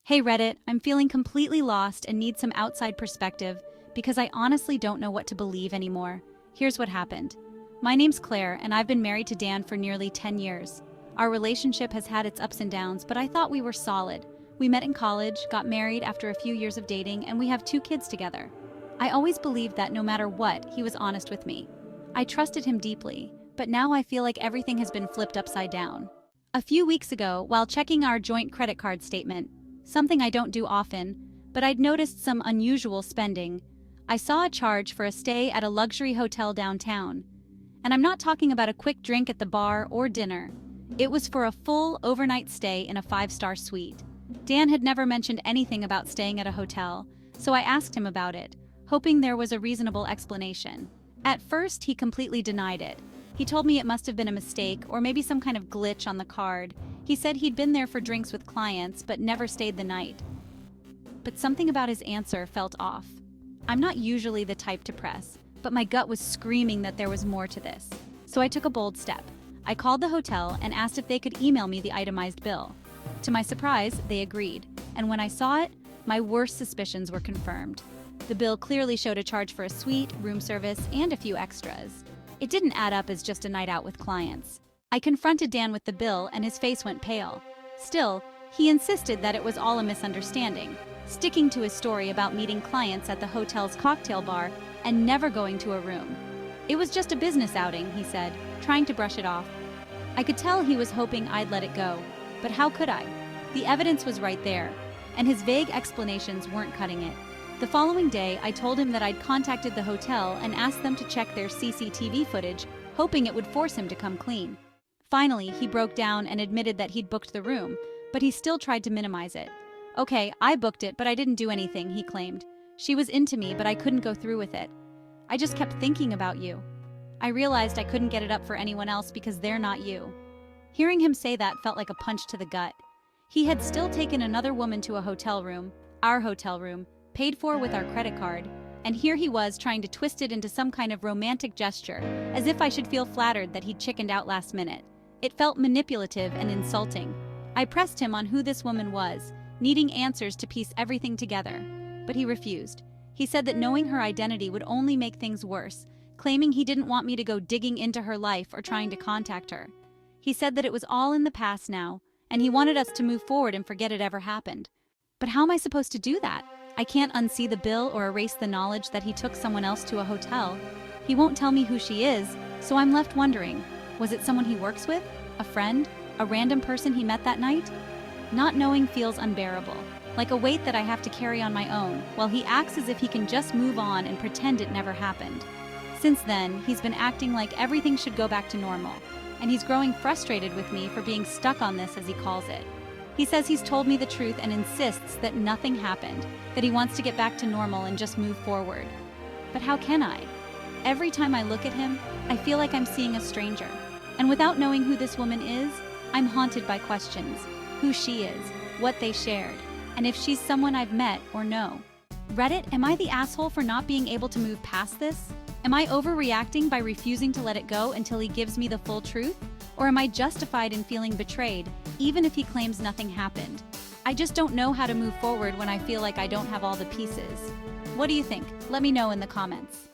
Hey Reddit, I'm feeling completely lost and need some outside perspective because I honestly don't know what to believe anymore. Here's what happened. My name's Claire, and I've been married to Dan for nearly 10 years. Our relationship has had its ups and downs, but I thought we were solid. We met in college, got married after a few years of dating, and we have 2 kids together. I always believed that no matter what, he was honest with me. I trusted him deeply, but now I feel like everything has been flipped upside down. A few weeks ago, while checking our joint credit card statement, something I don't do often, but I'd noticed some unusual spending. I saw a charge for a stay at a luxury hotel downtown. And I'm not talking about a quick drink at the bar or dinner. It was for a full overnight stay in a 5-star suite. Dan had never mentioned anything about staying at a hotel, so I asked him about it, hoping there was a reasonable explanation. At first, he completely denied it. He told me it must have been a mistake or maybe some kind of glitch on the card. He said he'd been there for drinks with clients but never stayed the night. But something about his answer felt off. I'm not usually the type to press, but my gut was screaming that there was more to this. So I took a bold step. I called the hotel and asked if they could email me the itemized bill. To my surprise, they agreed, and when I saw it, my worst suspicions were confirmed. The bill clearly showed a charge for a suite, room service, and a few extras. It didn't add up as just a night out with clients. I confronted Dan with the bill and his face went pale. Still, he insisted that it was all a misunderstanding, sticking to his story about meeting clients at the hotel's cocktail bar and never going to a room. It was just a business outing, he said, trying to brush it off. I could tell he was hoping I'd let it go, but how could I? The evidence was right there, and his vague explanations weren't cutting it. The following day, I told him that I'd contacted the hotel and asked them to check their CCTV footage, hoping it would force him to come clean. Finally, he broke down and admitted that he'd booked the room, but he still tried to minimize it. Okay, I booked it, but I didn't do anything, he claimed. She was into me, but I couldn't go through with it. I just kept thinking about you. I realized I couldn't get it up for anyone else because they're not you. Hearing him say that felt like a punch to the gut. He had still taken another woman to a hotel room, our hotel room, paid for with our credit card, and here he was trying to twist it into some kind of romantic gesture, as if I should feel flattered that he'd chickened out last minute. It felt manipulative and insulting. I pressed him on who this woman was, needing answers to piece everything together, but he refused. He said that knowing her identity would only make things worse, claiming he didn't want me to go digging into her life or trying to contact her. He said that it was all in the past now, and he wanted us to move forward and forget it ever happened. But how am I supposed to do that? I can't unsee the bill or erase the knowledge that he took someone else to a hotel. He won't tell me who she is, so I'm left wondering, was it someone he works with? A friend? A random person he met that night? Not knowing feels unbearable, like a weight that I have to carry on my own, while he acts as if he can just move on and pretend it never happened. Since then, he's been acting like everything should go back to normal, and he's growing frustrated with me for being stuck on this, as he calls it. He says he's told me the truth and insists that nothing happened, that he wants to get back to normal and just move forward. But how can I? Every time I look at him, I feel like I'm seeing a stranger. And without knowing who this woman is, I'm haunted by questions. Who she is, what they shared, and if she's someone I've met or know. Reddit, am I the asshole for not being able to move past this? Am I overreacting by refusing to let it go until he gives me the full truth? Or am I justified in feeling betrayed, even if he claims nothing happened? I just don't know how to move forward when I feel like I don't have all the pieces. What do you think? Let me know in the comments.